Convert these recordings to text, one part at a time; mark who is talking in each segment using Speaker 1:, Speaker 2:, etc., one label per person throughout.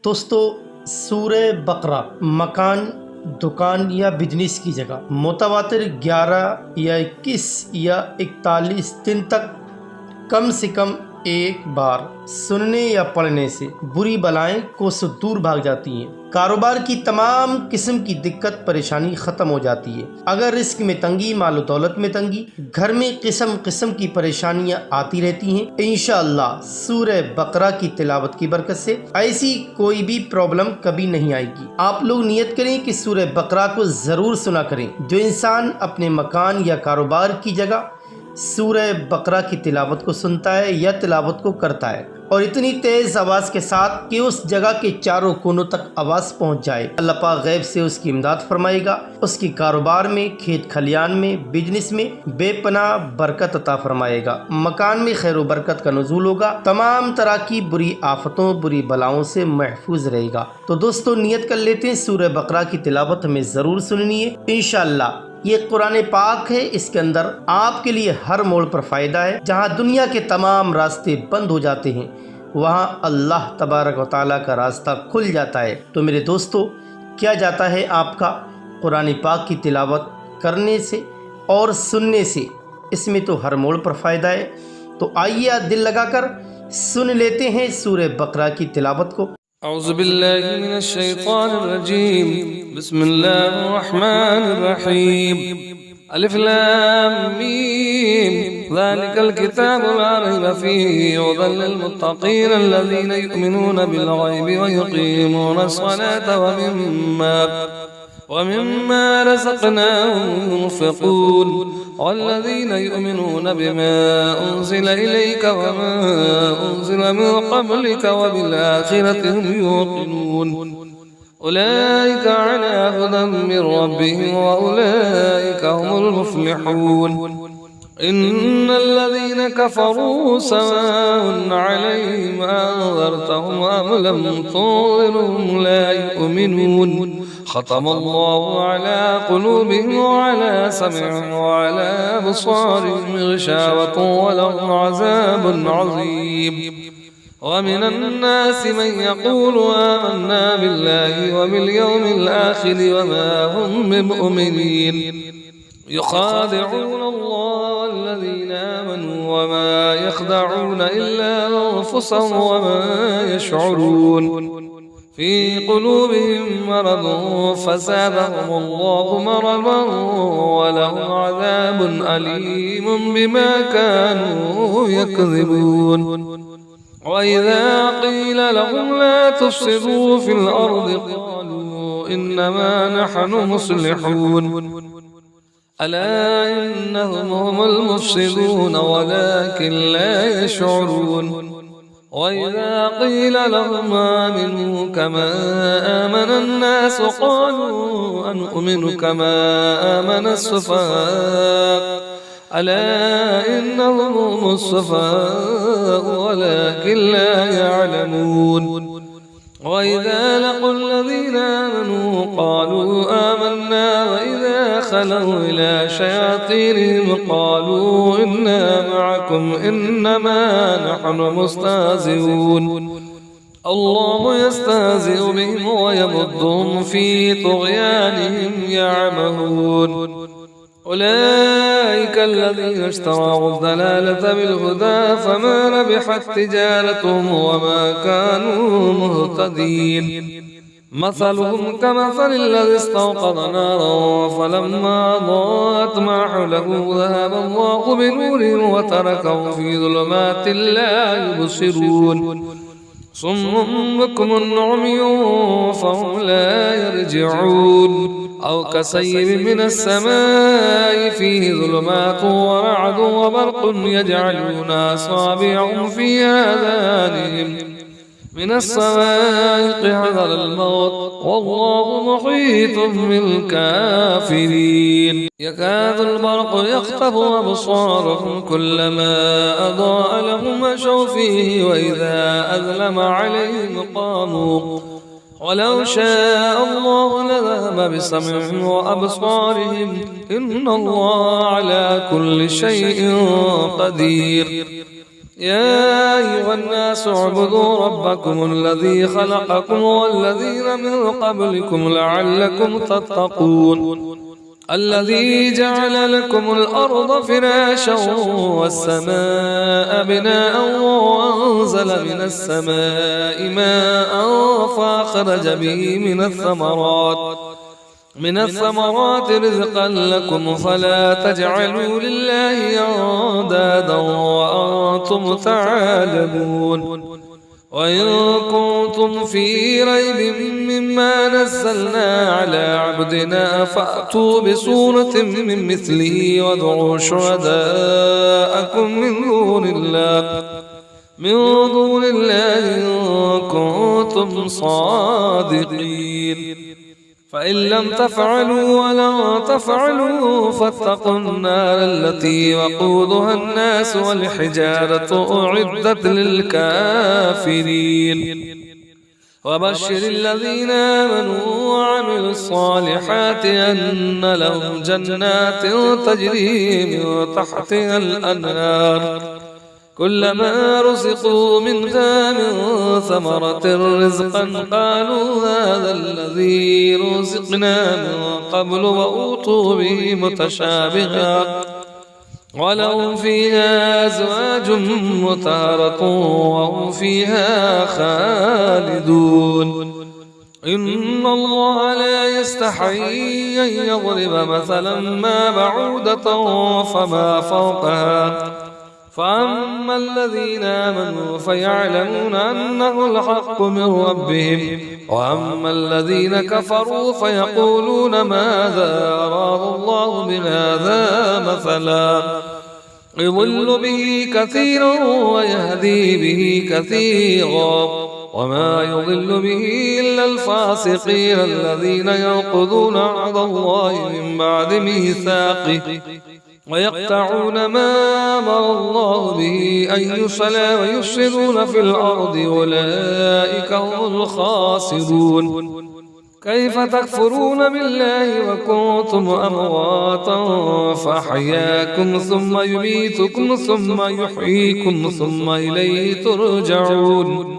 Speaker 1: दोस्तों, सूरह बकरा मकान, दुकान या बिजनेस की जगह मुतवातिर 11 या 21 या 41 दिन तक कम से कम एक बार सुनने या पढ़ने से बुरी बलाएं कोसों दूर भाग जाती हैं। कारोबार की तमाम किस्म की दिक्कत परेशानी ख़त्म हो जाती है। अगर रिस्क में तंगी, मालो दौलत में तंगी, घर में किस्म किस्म की परेशानियां आती रहती हैं, इंशाअल्लाह सूरह बकरा की तिलावत की बरकत से ऐसी कोई भी प्रॉब्लम कभी नहीं आएगी। आप लोग नियत करें कि सूरह बकरा को ज़रूर सुना करें। जो इंसान अपने मकान या कारोबार की जगह सूरह बकरा की तिलावत को सुनता है या तिलावत को करता है और इतनी तेज़ आवाज़ के साथ कि उस जगह के चारों कोनों तक आवाज़ पहुंच जाए, अल्लाह पाक गैब से उसकी इमदाद फरमाएगा। उसकी कारोबार में, खेत खलियान में, बिजनेस में बेपनाह बरकत अता फरमाएगा। मकान में खैर बरकत का नुज़ूल होगा। तमाम तरह की बुरी आफतों, बुरी बलाओं से महफूज रहेगा। तो दोस्तों, नियत कर लेते हैं, सूरह बकरा की तिलावत हमें ज़रूर सुननी है इंशाअल्लाह। ये कुरान पाक है, इसके अंदर आपके लिए हर मोड़ पर फ़ायदा है। जहाँ दुनिया के तमाम रास्ते बंद हो जाते हैं, वहाँ अल्लाह तबारक व तआला का रास्ता खुल जाता है। तो मेरे दोस्तों, क्या जाता है आपका कुरान पाक की तिलावत करने से और सुनने से, इसमें तो हर मोड़ पर फ़ायदा है। तो आइए आज दिल लगाकर सुन लेते हैं सूरह बकरा की तिलावत को।
Speaker 2: औज़ु बिल्लाहि मिनश शैतानिर रजीम। बिस्मिल्लाहिर रहमानिर रहीम। अलिफ लाम मीम। ज़ालिकल किताबु ला रैब फ़ीहि हुदल लिल मुत्तक़ीन अल्लज़ीना युमिनूना बिल ग़ैबि व युक़ीमूनस स्वलाता वमिम्मा रज़क़नाहुम युनफ़िक़ून वल्लज़ीना युमिनूना बिमा उन्ज़िला इलैका वमा उन्ज़िला मिन क़ब्लिका वबिल आख़िरति हुम युक़िनून उलाइका अला हुदन मिन रब्बिहिम व उलाइका हुमुल मुफ़्लिहून। इन्नल्लज़ीना कफ़रू सवाउन अलैहिम अअन्ज़रतहुम अम लम तुन्ज़िरहुम ला युमिनून। ख़तमल्लाहु अला क़ुलूबिहिम व अला समइहिम व अला अबसारिहिम ग़िशावतुन व लहुम अज़ाबुन अज़ीम। व मिनन नासि मन यक़ूलु आमन्ना बिल्लाहि व बिल यौमिल आख़िर व मा हुम बिमुमिनीन। युख़ादि'ून अल्लाह वल्लज़ीना आमनू व मा यख़दa'ून इल्ला अन्फुसहुम व मा यश'उरून। फ़ी क़ुलूबिहिम मरदुन फ़ज़ादहुमुल्लाहु मरदन व लहुम अज़ाबुन अलीमुन बिमा कानू यकज़िबून। व इज़ा क़ील लहुम ला तुफ़सिदू फ़िल अर्ज़ि क़ालू इन्नमा नहनु मुस्लिहून। अला इन्नहुम हुमुल मुफ़सिदून वलाकिन ला यश'उरून। वइज़ा क़ील लहुम आमिनू कमा आमनन नास क़ालू अनु'मिनु कमा आमनस सुफ़हाअ अला इन्नहुम हुमुस सुफ़हाअ वलाकिन ला यअलमून। वइज़ा लक़ुल लज़ीना आमनू क़ालू आमन्ना वइज़ा खलऊ इला शयातीनिहिम क़ालू इन्ना मअकुम इन्नमा नहनु मुस्तहज़िऊन। अल्लाहु यस्तहज़िउ बिहिम व यमुद्दुहुम फ़ी तुग़यानिहिम यअमहून। उलाइका अल्लज़ीना इश्तरौ अद-दलालता बिल-हुदा फमा रबिहत तिजारतुहुम व मा कानू मुहतदीन। मसलुहुम कमसलिल लज़ी इस्तवक़द नारन फलम्मा अضاءت ما حوله ذهب الله بنورهم وتركهم في ظلمات لا يبصرون صم بكم عمي فهم لا يرجعون أو كصيب من السماء فيه ظلمات ورعد وبرق يجعلون أصابعهم في آذانهم من الصواعق حذر الموت والله محيط بالكافرين. يكاد البرق يخطف أبصارهم كلما أضاء لهم مشوا فيه وإذا أظلم عليهم قاموا ولو شاء الله لذهب بسمعهم وأبصارهم إن الله على كل شيء قدير. يا أيها الناس اعبدوا ربكم الذي خلقكم والذين من قبلكم لعلكم تتقون الذي جعل لكم الأرض فراشا والسماء بناء وأنزل من السماء ماء فأخرج به من الثمرات رزقا لكم فلا تجعلوا لله أندادا وأنتم تعلمون وإن كنتم في ريب مما نزلنا على عبدنا فأتوا بسورة من مثله وادعوا شهداءكم من دون الله إن كنتم صادقين فإن لم تفعلوا ولن تفعلوا فاتقوا النار التي وقودها الناس والحجارة أعدت للكافرين وبشر الذين آمنوا وعملوا الصالحات أن لهم جنات تجري من تحتها الأنهار كلما رزقوا منها من ثمرة رزقا قالوا هذا الذي رزقنا من قبل وأوتوا به متشابها ولهم فيها أزواج مطهرة وهم فيها خالدون إن الله لا يستحيي أن يضرب مثلا ما بعودة فما فوقها فأما الذين آمنوا فيعلمون أنه الحق من ربهم وأما الذين كفروا فيقولون ماذا أراد الله بهذا مثلا يضل به كثيرا ويهدي به كثيرا وما يضل به إلا الفاسقين الذين ينقضون عهد الله من بعد ميثاقه ويقطعون ما أمر الله به أن يصلى ويفسدون في الأرض أولئك هم الخاسرون كيف تكفرون بالله وكنتم أمواتا فأحياكم ثم يميتكم ثم يحييكم ثم إليه ترجعون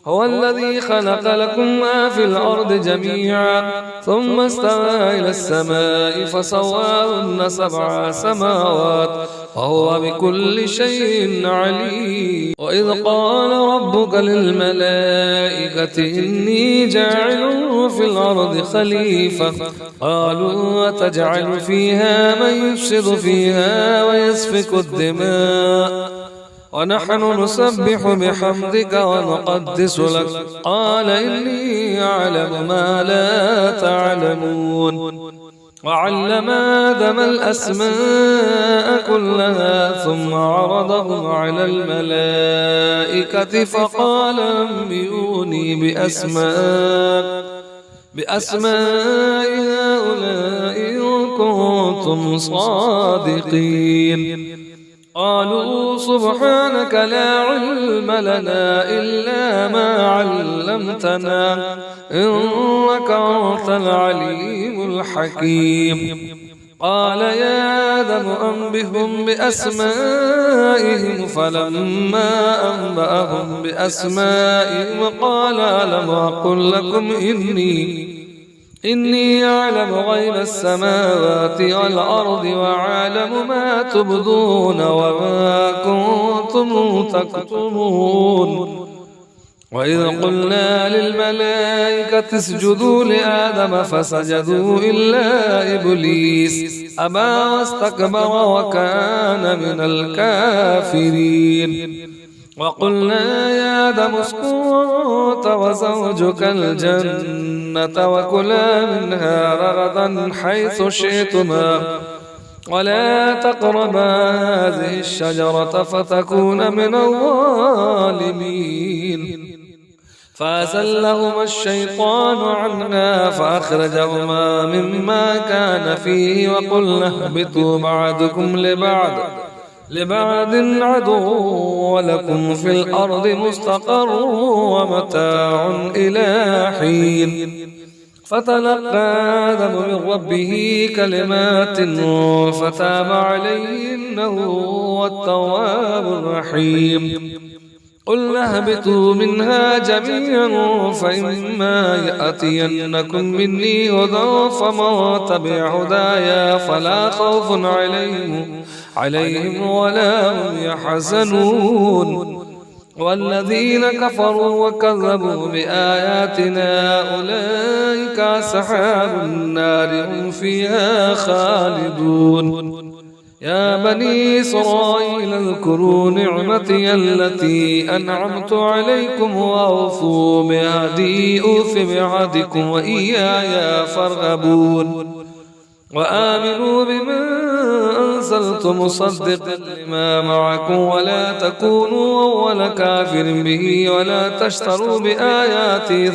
Speaker 2: هو الذي خلق لكم ما في الأرض جميعا ثم استوى إلى السماء فسواهن 7 سماوات وهو بكل شيء عليم وإذ قال ربك للملائكة إني جاعل في الأرض خليفة قالوا وتجعل فيها من يفسد فيها ويسفك الدماء ونحن نسبح بحمدك ونقدس لك قال إني أعلم ما لا تعلمون وعلم آدم الأسماء كلها ثم عرضهم على الملائكة فقال أنبئوني بأسماء هؤلاء إن كنتم صادقين قالوا سبحانك لا علم لنا إلا ما علمتنا إنك أنت العليم الحكيم قال يا آدم أنبئهم بأسمائهم فلما أنبأهم بأسمائهم قال ألم أقل لكم إني أعلم غيب السماوات والأرض وأعلم ما تبدون وما كنتم تكتمون وإذ قلنا للملائكة اسجدوا لآدم فسجدوا إلا إبليس أبى واستكبر وكان من الكافرين وقلنا يا آدم اسكن أنت وزوجك الجنة وكلا منها رغدا حيث شئتما ولا تقربا هذه الشجرة فتكونا من الظالمين فأزلهما الشيطان عنها فأخرجهما مما كان فيه وقلنا اهبطوا بعضكم لبعض عدو ولكم في الأرض مستقر ومتاع إلى حين فتلقى آدم من ربه كلمات فتاب عليه إنه هو التواب الرحيم. قلنا اهبطوا منها جميعا فإما يأتينكم مني هدى فمن تبع هدايا فلا خوف عليهم ولا هم يحزنون. والذين كفروا وكذبوا بآياتنا أولئك أصحاب النار هم فيها خالدون. يا بني إسرائيل اذكروا نعمتي التي أنعمت عليكم وأوفوا بعهدي أوف بعهدكم وإياي فارهبون. وآمنوا بما أنزلت مصدقا لما معكم ولا تكونوا أول كافر به ولا تشتروا بآياتي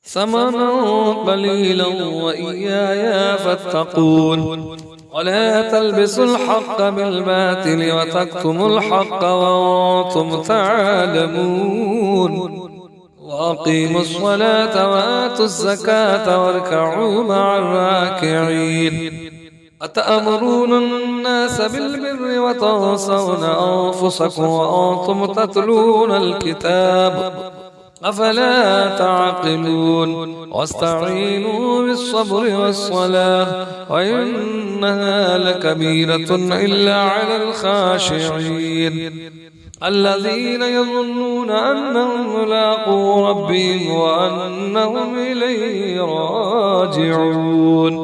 Speaker 2: ثمنا قليلا وإياي فاتقون. ولا تلبسوا الحق بالباطل وتكتموا الحق وأنتم تعلمون. وأقيموا الصلاة وآتوا الزكاة واركعوا مع الراكعين. أتأمرون الناس بالبر وتنسون أنفسكم وأنتم تتلون الكتاب أفلا تعقلون. واستعينوا بالصبر والصلاة وإنها لكبيرة إلا على الخاشعين الذين يظنون أنهم ملاقو ربهم وأنهم إليه راجعون.